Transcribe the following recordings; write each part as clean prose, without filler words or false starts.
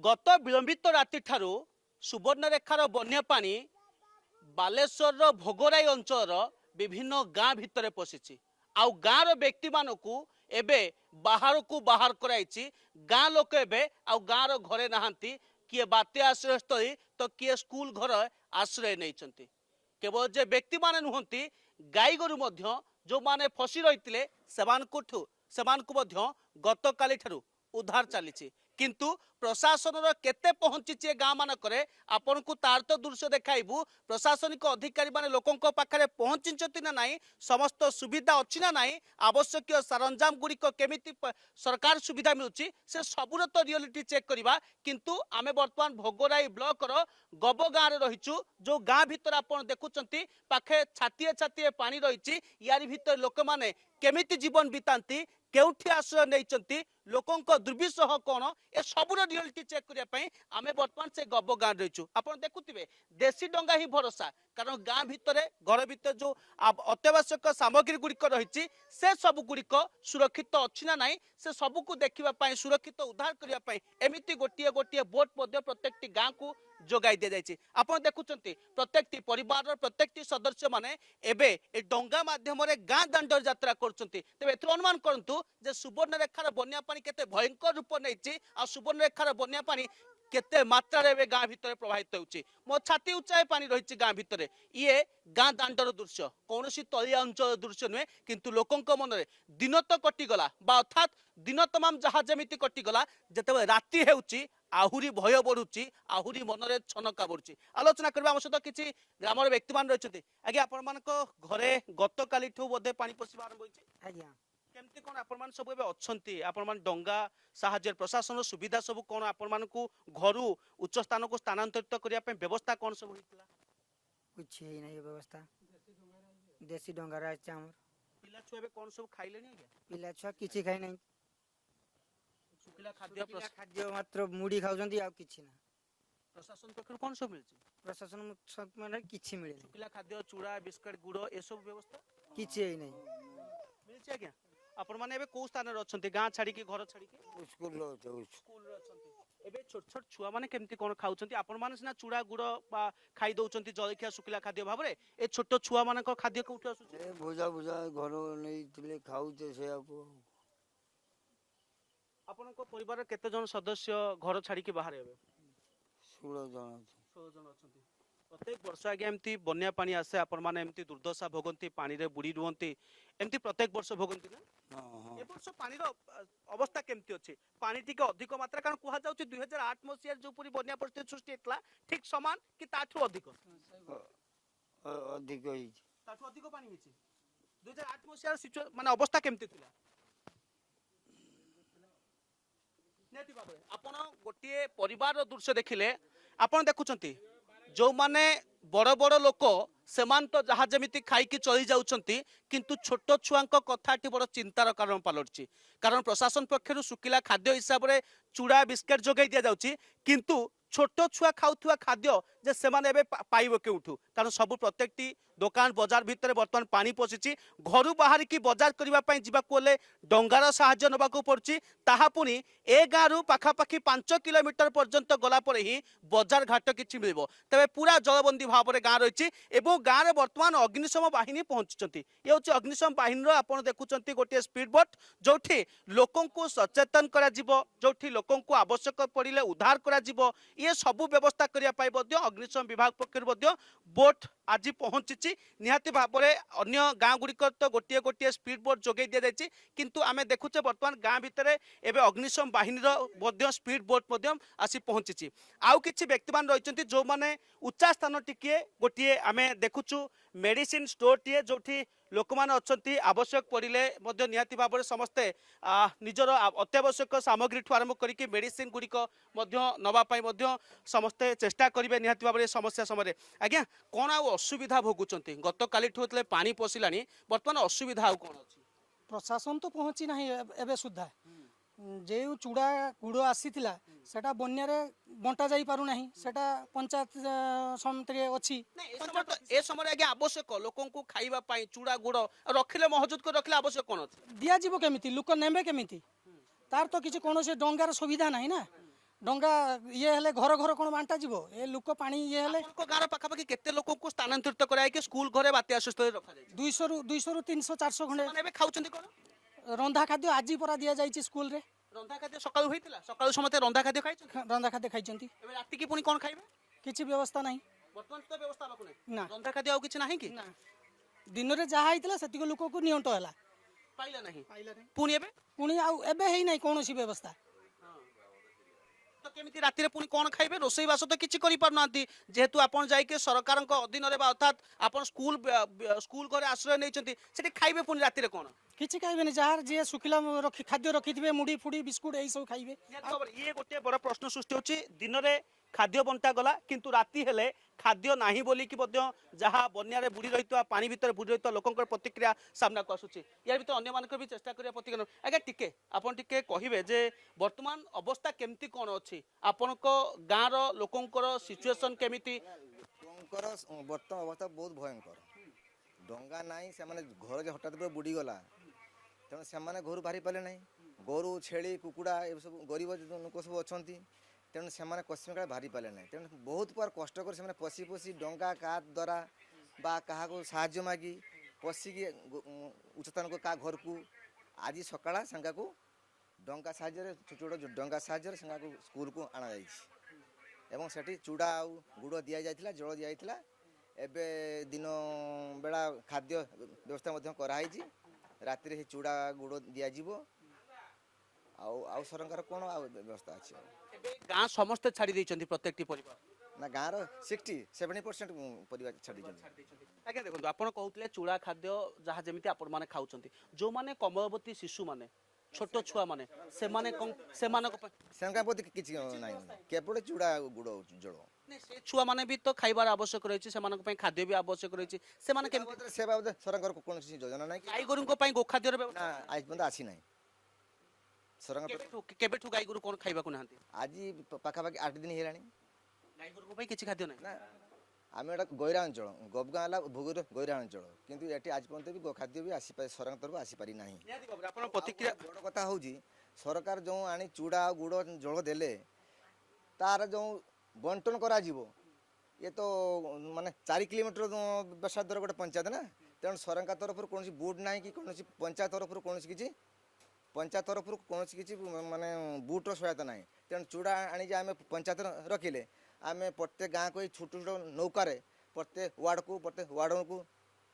गत विलंबित राति ठारू सुवर्णरेखार बन्या पानी बालेश्वर भोगराई अंचल विभिन्न गाँ भितर पशिछि आउ गाँर व्यक्ति मानकू एबे बाहर को बाहर कराई गाँ लोक एबे आउ गाँर घरे नहांती किए बात्या आश्रयस्थली तो किए स्कूल घर आश्रय नहीं केवल जे व्यक्ति माने नुहंती गाई गोरु मध्य जो माने फसी रही गत काली ठारू उद्धार चली किंतु प्रशासन केते पहुंची गाँ मानक आपन को तार तो दृश्य देखाइबू प्रशासनिक अधिकारी माने लोकों पाखरे पहुंची ना नहीं समस्त सुविधा अच्छी ना नहीं आवश्यक सरंजाम गुड़िक केमिति सरकार सुविधा मिलूची से सबूर तो रियलिटी चेक करवा किंतु आमे वर्तमान भोगराई ब्लॉक रो गब गाँव रे रहिचु जो गाँ भीतर आपन देखुचंती पाखे छातीए छातीए पानी रही यार भीतर लोक माने केमिति जीवन बितांती केउठी आश्रय नहीं लोकों दुर्विषह कौन ए सबूर रियलिटी चेक करने आम बर्तमान से गब गाँ रहीचु आप देखुवे देशी डंगा ही भरोसा कारण गाँ भितर घर भितर जो अत्यावश्यक सामग्री गुड़िक रही से सब गुड़िक सुरक्षित अच्छी ना नहीं से सबको देखा सुरक्षित उद्धार करने एमती गोटे गोटे बोट प्रत्येक गाँ को जोगाई दि जाए आप देखुं प्रत्येक परिवार प्रत्येक सदस्य माने एबे ए डंगा माध्यम गाँ दांडर यात्रा करते अनुमान करूँ जे सुवर्णरेखार बन्या पानी केते भयंकर रूप नहीं आ सुवर्णरेखार बन्या पानी केते मात्रा रे गाँ भितर प्रवाहित होउची मो छाती उच्चाए पानी रही गाँ भितर ये गाँ दांडर दृश्य कौन तलिया अंचल दृश्य नुहे किंतु लोकों मन में दिन तो कटिगला अर्थात दिन तमाम जहाँ जमीती कटिगला जिते राति होउची आहुरी भय बढ़ुची आहुरी मन में छनका बढ़ुची आलोचना करबा हम सहित किसी ग्रामर व्यक्ति मान रही आगे आपण घरे गत काली बोधे पानी पशिबा आरंभ होइछि आज्ञा केमती कौन आपण सब अच्छी आपण डंगा साहाଯ୍य प्रशासन सुविधा सब कौन आपण को घर उच्च स्थान को स्थानांतरित करने व्यवस्था कौन सब होइतिला कुछ ही नहीं व्यवस्था देसी डंगा रहছে हमर पिला छुआ बे कौन सब खाइले नहीं आज्ञा पिला छुआ किछि खाइ नहीं सुखिला खाद्य मात्र मुड़ी खाउजंती आ किछि ना प्रशासन पक्षर कौन सब मिलछि प्रशासन माने किछि मिले सुखिला खाद्य चूड़ा बिस्कुट गुड़ ए सब व्यवस्था किछि ही नहीं मिलछि आज्ञा आपण माने एबे को स्थान रे अछंती गां छाड़ी के घर छाड़ी के स्कूल रो स्कूल रे अछंती एबे छोट छोट छुआ माने केमती कोन खाउछंती आपण माने सिना चूड़ा गुड़ बा खाई दउछंती जलखिया सुखिला खाद्य भाबरे ए छोट छुआ माने को खाद्य के उठ आसुछ ए भुजा भुजा घर नै तिले खाउते से आपो आपण को परिवार केते जन सदस्य घर छाड़ी के बाहर हेबे 16 जन 16 जन अछंती प्रत्येक वर्ष आगे एमती बन्या पानी आसे आपण माने एमती दुर्दशा भोगंती पानी रे बुड़ी रुहंती एमती प्रत्येक वर्ष भोगंती ना हां ए वर्ष पानी रो अवस्था केमती अछि पानी टिके अधिक मात्रा कारण कुहा जाउछि 2008 मसिया जो पूरी बन्या परिस्थिति सृष्टि हेतला ठीक समान कि ताठू अधिक अधिक होई ताठू अधिक पानी हिछि 2008 मसिया माने अवस्था केमती थिला नेति बाबरे आपण गोटिए परिवार रो दृश्य देखिले आपण देखुचंती जो माने बड़ बड़ लोक सेमान तो जहाँ जमीती खाई चली जाउछंती किंतु छोट छुआंक कथाटी बड़ चिंतार कारण पलटछि कारण प्रशासन पक्षरु सुकिला खाद्य हिसाब रे चूड़ा बिस्किट जोगाई दिया जाउछि किंतु छोट छुआ खाउथुआ खाद्य जे सेमाने एबे पाइबो केउठु कारण सब प्रत्येकटी दुकान बाजार भितर वर्तमान पानी पशिछि घर बाहर की बाजार करबा पई जिबा कोले डंगार सहाय्य नबा को पड़छि ताहा पुनी ए गारू पाखापाखी 5 किलोमीटर पर्यंत गला पर ही बाजार घाट किछि मिलबो तबे पूरा जलबंदी भाव रे गाँ रहिछि एवं गाँ रे वर्तमान अग्निशम बाहिनी पहुंचि ये हूँ अग्निशम बाहिनी आपड़ देखुं गोटे स्पीड बोट जोठी लोकों को सचेतन करा जिवो जोठी लोकों को आवश्यक पड़े उद्धार करा जिवो ये सबू व्यवस्था करने अग्निशम विभाग पक्ष बोट आज पहुंची निहाती भाव में अन्य गाँ गुड़िक तो गोटे गोटे स्पीड बोट जोगे दि जाए किंतु आम देखुचे बर्तमान गाँ भितर एवं अग्निशम बाहिनी स्पीड बोट आसी पहुंची आउ किछि व्यक्ति मान रही जो मैंने उच्चा स्थान टिके गोटे आम देखुचु मेडिसिन स्टोर टीए जोठी लोक मैंने अच्छा आवश्यक पड़े निहाती भाव में समस्ते निजर अत्यावश्यक सामग्री ठू आरंभ करके मेडिसिन गुड़िक नवापाई समस्ते चेष्टा करेंगे निहाती भाव में समस्या समय आज्ञा कौन आउ असुविधा भोगुंट गत काली पानी पशिला बर्तमान असुविधा आउ कौन अच्छी प्रशासन तो पहुँची ना एवं सुधा जो चूड़ा गुड़ आसीला सेटा बन्या बंटा जाई पारु नाही सेटा पंचायत समिति अच्छी ए समय आगे आवश्यक लोकों को खाइबा पाई चूड़ा गुड़ रखिले महजूद कर रखिले आवश्यक कौन दिया जीवो केमिति लोक नेबे केमिति तार तो किसी कौन से डंगार सुविधा नहीं ना ଡଙ୍ଗା ଇଏ ହେଲେ ଘର ଘର କ'ଣ ବାଣ୍ଟା ଯିବ ଏ ଲୋକ ପାଣି ଇଏ ହେଲେ ଆପଣଙ୍କ ଗାଁର ପାଖାପାଖି କେତେ ଲୋକଙ୍କୁ ସ୍ଥାନାନ୍ତରିତ କରାଯାଇକି ସ୍କୁଲ ଘରେ ବାତ୍ୟା ଆଶ୍ରୟସ୍ଥଳୀରେ ରଖାଯାଇଛି? 200ରୁ 300 400 ଖଣ୍ଡେ ସେମାନେ ଏବେ ଖାଉଛନ୍ତି କ'ଣ? ରନ୍ଧା ଖାଦ୍ୟ ଆଜି ପରା ଦିଆଯାଇଛି ସ୍କୁଲରେ। ରନ୍ଧା ଖାଦ୍ୟ ସକାଳୁ ହେଇଥିଲା, ସକାଳୁ ସମସ୍ତେ ରନ୍ଧା ଖାଦ୍ୟ ଖାଇଛନ୍ତି, ରନ୍ଧା ଖାଦ୍ୟ ଖାଇଛନ୍ତି, ଏବେ ରାତିକି ପୁଣି କ'ଣ ଖାଇବେ? କିଛି ବ୍ୟବସ୍ଥା ନାହିଁ। ବର୍ତ୍ତମାନ ତ ବ୍ୟବସ୍ଥା ହେବାକୁ ନାହିଁ, ନା। ରନ୍ଧା ଖାଦ୍ୟ ଆଉ କିଛି ନାହିଁ କି? ନା ଦିନରେ ଯାହା ହେଇଥିଲା ସେତିକି ଲୋକକୁ ନିଅଣ୍ଟ ହେଲା, ପାଇଲା ନାହିଁ, ପୁଣି ଏବେ ପୁଣି ଆଉ ଏବେ ହେଇନାହିଁ କୌଣସି ବ୍ୟବସ୍ଥା। ତ କେମିତି ରାତିରେ ପୁଣି କ'ଣ ଖାଇବେ? ରୋଷେଇ ବାସ ତ କିଛି କରିପାରୁନାହାନ୍ତି, ଯେହେତୁ ଆପଣ ଯାଇକି ସରକାରଙ୍କ ଅଧୀନରେ ବା ଅର୍ଥାତ୍ ଆପଣ ସ୍କୁଲ ଘରେ ଆଶ୍ରୟ ନେଇଛନ୍ତି, ସେଠି ଖାଇବେ ପୁଣି ରାତିରେ କ'ଣ? କିଛି ଖାଇବେନି, ଯାହାର ଯିଏ ଶୁଖିଲା ଖାଦ୍ୟ ରଖିଥିବେ ମୁଢି ଫୁଡି ବିସ୍କୁଟ ଏଇ ସବୁ ଖାଇବେ। ନିହାତି ଭାବରେ ଇଏ ଗୋଟିଏ ବଡ଼ ପ୍ରଶ୍ନ ସୃଷ୍ଟି ହେଉଛି। ଦିନରେ ଖାଦ୍ୟ ବଣ୍ଟା ଗଲା କିନ୍ତୁ ରାତି ହେଲେ ଖାଦ୍ୟ ନାହିଁ ବୋଲିକି ମଧ୍ୟ ଯାହା ବନ୍ୟାରେ ବୁଡ଼ି ରହିଥିବା ପାଣି ଭିତରେ ବୁଡ଼ି ରହିଥିବା ଲୋକଙ୍କର ପ୍ରତିକ୍ରିୟା ସାମ୍ନାକୁ ଆସୁଛି। ୟା ଭିତରେ ଅନ୍ୟମାନଙ୍କର ବି ଚେଷ୍ଟା କରିବା ପ୍ରତିକ୍ରିୟା। ଆଜ୍ଞା ଟିକେ ଆପଣ ଟିକେ କହିବେ ଯେ ବର୍ତ୍ତମାନ ଅବସ୍ଥା କେମିତି କ'ଣ ଅଛି, ଆପଣଙ୍କ ଗାଁର ଲୋକଙ୍କର ସିଚୁଏସନ୍ କେମିତି? ଲୋକଙ୍କର ବର୍ତ୍ତମାନ ଅବସ୍ଥା ବହୁତ ଭୟଙ୍କର। ଡଙ୍ଗା ନାହିଁ, ସେମାନେ ଘର ଯେ ହଠାତ୍ ପୁରା ବୁଡ଼ିଗଲା, ତେଣୁ ସେମାନେ ଘରୁ ବାହାରି ପାରିଲେ ନାହିଁ। ଗୋରୁ ଛେଳି କୁକୁଡ଼ା ଏସବୁ ଗରିବ ଲୋକ ସବୁ ଅଛନ୍ତି, ତେଣୁ ସେମାନେ ପଶ୍ଚିମ କାଳେ ବାହାରି ପାରିଲେ ନାହିଁ। ତେଣୁ ବହୁତ ପ୍ରକାର କଷ୍ଟ କରି ସେମାନେ ପଶି ପଶି ଡଙ୍ଗା କାହା ଦ୍ୱାରା ବା କାହାକୁ ସାହାଯ୍ୟ ମାଗି ପଶିକି ଉଚ୍ଚସ୍ଥାନକୁ କାହା ଘରକୁ ଆଜି ସକାଳ ସାଙ୍ଗାକୁ ଡଙ୍ଗା ସାହାଯ୍ୟରେ ଛୋଟ ଛୋଟ ଡଙ୍ଗା ସାହାଯ୍ୟରେ ସାଙ୍ଗାକୁ ସ୍କୁଲକୁ ଅଣାଯାଇଛି ଏବଂ ସେଠି ଚୁଡ଼ା ଆଉ ଗୁଡ଼ ଦିଆଯାଇଥିଲା, ଜଳ ଦିଆଯାଇଥିଲା। ଏବେ ଦିନ ବେଳା ଖାଦ୍ୟ ବ୍ୟବସ୍ଥା ମଧ୍ୟ କରାହେଇଛି, ରାତିରେ ସେ ଚୁଡ଼ା ଗୁଡ଼ ଦିଆଯିବ। ଆଉ ସରକାର କ'ଣ ଆଉ ବ୍ୟବସ୍ଥା ଅଛି? ଏବେ ଗାଁ ସମସ୍ତେ ଛାଡ଼ି ଦେଇଛନ୍ତି ପ୍ରତ୍ୟେକଟି ପରିବାର? ନା ଗାଁର 60-70% ପରିବାର ଛାଡ଼ି ଦେଇଛନ୍ତି। ଆଜ୍ଞା ଦେଖନ୍ତୁ ଆପଣ କହୁଥିଲେ ଚୁଡ଼ା ଖାଦ୍ୟ ଯାହା ଯେମିତି ଆପଣମାନେ ଖାଉଛନ୍ତି, ଯେଉଁମାନେ କମଳବତୀ ଶିଶୁମାନେ ଛୋଟ ଛୁଆମାନେ ସେମାନଙ୍କ ପାଇଁ ସେମାନଙ୍କ ପ୍ରତି କିଛି ନାହିଁ, କେବଳ ଚୁଡ଼ା ଗୁଡ଼ ଜଳ। ସେ ଛୁଆମାନେ ବି ତ ଖାଇବାର ଆବଶ୍ୟକ ରହିଛି, ସେମାନଙ୍କ ପାଇଁ ଖାଦ୍ୟ ବି ଆବଶ୍ୟକ ରହିଛି, ସେମାନେ କେମିତି? ସେ ବାବଦରେ ସରକାର କୌଣସି ଯୋଜନା ନାହିଁ କି? ଗାଈ ଗୋରୁଙ୍କ ପାଇଁ ଗୋଖାଦ୍ୟର ବ୍ୟବସ୍ଥା ନା ଆଜି ପର୍ଯ୍ୟନ୍ତ ଆସିନାହିଁ। ସରକାର କେବେଠୁ ଗାଈ ଗୋରୁ କ'ଣ ଖାଇବାକୁ ନାହାନ୍ତି? ଆଜି ପାଖାପାଖି 8 ଦିନ ହେଇଗଲାଣି। ଗାଈ ଗୋରୁଙ୍କ ପାଇଁ କିଛି ଖାଦ୍ୟ ନାହିଁ। ନା ଆମେ ଏଇଟା ଗୈରା ଅଞ୍ଚଳ, ଗବଗାଁ ହେଲା ଭୋଗର ଗୈରା ଅଞ୍ଚଳ, କିନ୍ତୁ ଏଠି ଆଜି ପର୍ଯ୍ୟନ୍ତ ବି ଖାଦ୍ୟ ବି ଆସିପାରି ସରକାର ତରଫରୁ ଆସିପାରି ନାହିଁ। ନିହାତି ଭାବରେ ଆପଣ ପ୍ରତିକ୍ରିୟା ବଡ଼ କଥା ହେଉଛି ସରକାର ଯେଉଁ ଆଣି ଚୁଡ଼ା ଆଉ ଗୁଡ଼ ଜଳ ଦେଲେ, ତାର ଯେଉଁ ବଣ୍ଟନ କରାଯିବ, ଇଏ ତ ମାନେ 4 କିଲୋମିଟର ବ୍ୟାସାର୍ଦ୍ଧର ଗୋଟେ ପଞ୍ଚାୟତ ନା, ତେଣୁ ସରକାର ତରଫରୁ କୌଣସି ବୁଟ୍ ନାହିଁ କି କୌଣସି ପଞ୍ଚାୟତ ତରଫରୁ କୌଣସି କିଛି ମାନେ ବୁଟ୍ର ସହାୟତା ନାହିଁ। ତେଣୁ ଚୁଡ଼ା ଆଣିକି ଆମେ ପଞ୍ଚାୟତରେ ରଖିଲେ ଆମେ ପ୍ରତ୍ୟେକ ଗାଁକୁ ଏଇ ଛୋଟ ଛୋଟ ନୌକାରେ ପ୍ରତ୍ୟେକ ୱାର୍ଡ଼କୁ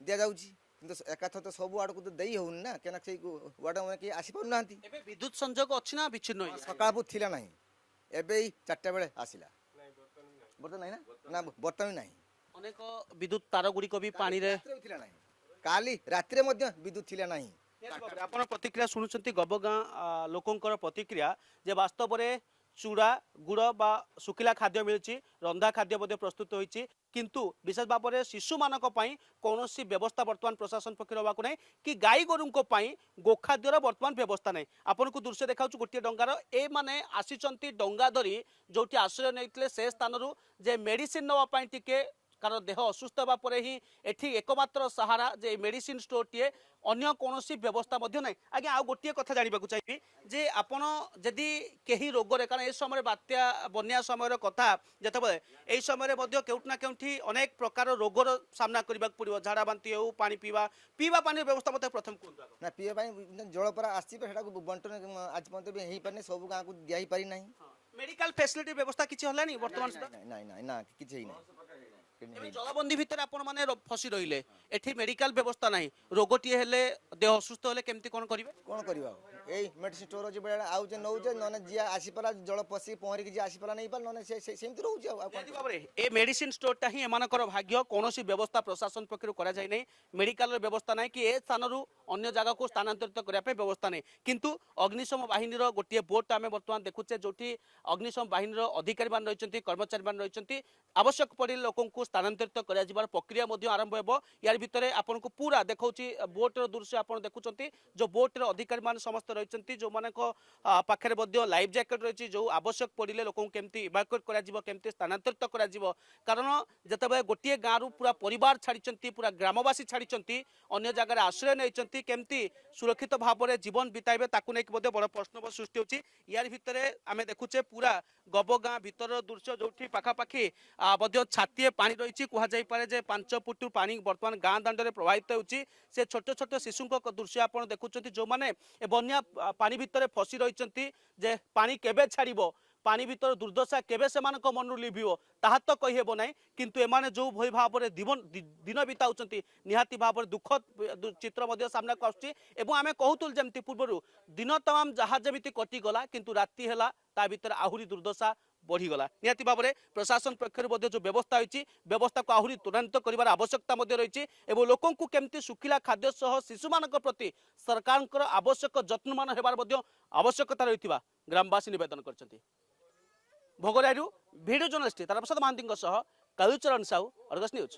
ଦିଆଯାଉଛି, କିନ୍ତୁ ଏକାଥରେ ତ ସବୁ ୱାର୍ଡ଼କୁ ତ ଦେଇ ହେଉନି ନା, କାହିଁକିନା ସେଇ ୱାର୍ଡ଼ କେହି ଆସିପାରୁନାହାନ୍ତି। ଏବେ ବିଦ୍ୟୁତ ସଂଯୋଗ ଅଛି ନା ବିଚ୍ଛିନ୍ନ ହୋଇଯାଇଛି? ସକାଳକୁ ଥିଲା ନାହିଁ, ଏବେ ଏଇ 4ଟା ବେଳେ ଆସିଲା। ବର୍ତ୍ତମାନ ନାହିଁ ନା ବର୍ତ୍ତମାନ ନାହିଁ। ଅନେକ ବିଦ୍ୟୁତ ତାର ଗୁଡ଼ିକ ବି ପାଣିରେ ଥିଲା ନାହିଁ, କାଲି ରାତିରେ ମଧ୍ୟ ବିଦ୍ୟୁତ ଥିଲା ନାହିଁ। ଆପଣ ପ୍ରତିକ୍ରିୟା ଶୁଣୁଛନ୍ତି ଗବଗାଁ ଲୋକଙ୍କର ପ୍ରତିକ୍ରିୟା ଯେ ବାସ୍ତବରେ ଚୁଡ଼ା ଗୁଡ଼ ବା ଶୁଖିଲା ଖାଦ୍ୟ ମିଳୁଛି, ରନ୍ଧା ଖାଦ୍ୟ ମଧ୍ୟ ପ୍ରସ୍ତୁତ ହୋଇଛି, କିନ୍ତୁ ବିଶେଷ ଭାବରେ ଶିଶୁମାନଙ୍କ ପାଇଁ କୌଣସି ବ୍ୟବସ୍ଥା ବର୍ତ୍ତମାନ ପ୍ରଶାସନ ପକ୍ଷରୁ ହେବାକୁ ନାହିଁ କି ଗାଈ ଗୋରୁଙ୍କ ପାଇଁ ଗୋଖାଦ୍ୟର ବର୍ତ୍ତମାନ ବ୍ୟବସ୍ଥା ନାହିଁ। ଆପଣଙ୍କୁ ଦୃଶ୍ୟ ଦେଖାଉଛି ଗୋଟିଏ ଡଙ୍ଗାର, ଏମାନେ ଆସିଛନ୍ତି ଡଙ୍ଗା ଧରି ଯେଉଁଠି ଆଶ୍ରୟ ନେଇଥିଲେ ସେ ସ୍ଥାନରୁ ଯେ ମେଡ଼ିସିନ ନେବା ପାଇଁ ଟିକେ, କାରଣ ଦେହ ଅସୁସ୍ଥ ହେବା ପରେ ହିଁ ଏଠି एकमात्र सहारा जे मेडिसिन स्टोरटीए अन्य कौनसी व्यवस्था नहीं। आज्ञा आउ गोटे कथा जानवाक चाहिए जे आपण जदि कहीं रोगरे, कारण ए समय बात्या बन्या समय कथा जितेबाला यही समय केउठना केउठी अनेक प्रकार रोगर सामना करने पड़ो, झाड़ा बांति हो, पानी पीवा पानी व्यवस्था मतलब प्रथम कहूँ ना पीवा जल पर आसा बंटन आज पर्यटन भी हो पारे, सब गाँव को दिखाई पारि ना। मेडिकल फैसिलिटी व्यवस्था किसी है बर्तमान ना किसी जलबंदी भितर आपण माने फसी रहिले, एठी मेडिकल व्यवस्था नहीं, रोगटी हेले देह असुस्थ हेले केमती कोन करिवे कोन करबा एई मेडिसिन स्टोर जे बेला आउ जे नौ जे नने जिया आसी परा जल पसी पहरी के जे आसी परा नहीं पाल नने सेमती रहउ जे आ निति बाबरे ए मेडिसिन स्टोर ता ही एमानकर भाग्य, कोनोसी व्यवस्था प्रशासन पक्षरु करा जाय नै, मेडिकल व्यवस्था नै कि ए स्थानरु अन्य जगह को स्थानांतरित करिया पे व्यवस्था नै, किंतु अग्निशम बाहिनीर गोटे बोट आमे वर्तमान देखुचे जोठी अग्निशम बाहिनीर अधिकारी मान रहिसंती, कर्मचारी मान रहिसंती, आवश्यक पड़े लोकन को स्थानांतरित करा जिबार प्रक्रिया मध्ये आरंभ हेबो। यार भितरे आपन को पूरा देखौची बोट रो दृश्य आपन देखुचंती, जो बोट रो अधिकारी मान समस्त रही जो मान पाखे लाइफ जैकेट रही जो आवश्यक पड़े लोक केमती इवाकुएट केमती स्थानांतरित कारण जिते गोटे गाँव पूरा परिवार छाड़ी पूरा ग्रामवासी छाड़ी अन्य जगह आश्रय नहीं केमती सुरक्षित भाव में जीवन बिताइबे ताकू नहीं बड़ प्रश्न सृष्टि होची यार भितर आम देखुचे पूरा गब गाँ भीतर दृश्य जो पाखापाखि छातीए पानी रही कहुपे जे 5 फुट पानी बर्तमान गाँ दांडे प्रभावित होची से छोट छोट शिशु दृश्य आप देखुं जो मैंने बन्या पानी भितर फसी रही जे पानी केबे छाड़िबो पानी भीतर दुर्दशा केबे से मन लिभिबो ताहा तो कहीहेब ना किंतु एमाने जो भई भाव में दिन बिताउछंती निहाती भाव में दुखद चित्र सामना को आसुची एवं आमे कहूतुल जेमती पूर्व दिन तमाम जहाँ जमी कटिगला किंतु राति है ता भीतर आहरी दुर्दशा बढ़ीगला निहाती भाव में प्रशासन पक्षर जो व्यवस्था होती व्यवस्था को आहरी त्वरान्वित कर आवश्यकता रही और लोकों को केमती सुखिला खाद्य सह शिशु मान प्रति सरकार आवश्यक जत्नमान होबार आवश्यकता रही ग्रामवासी निवेदन करछंती। भोगरायरू video journalist Taraprasad Mahanti Kalucharan Sahu Argus news.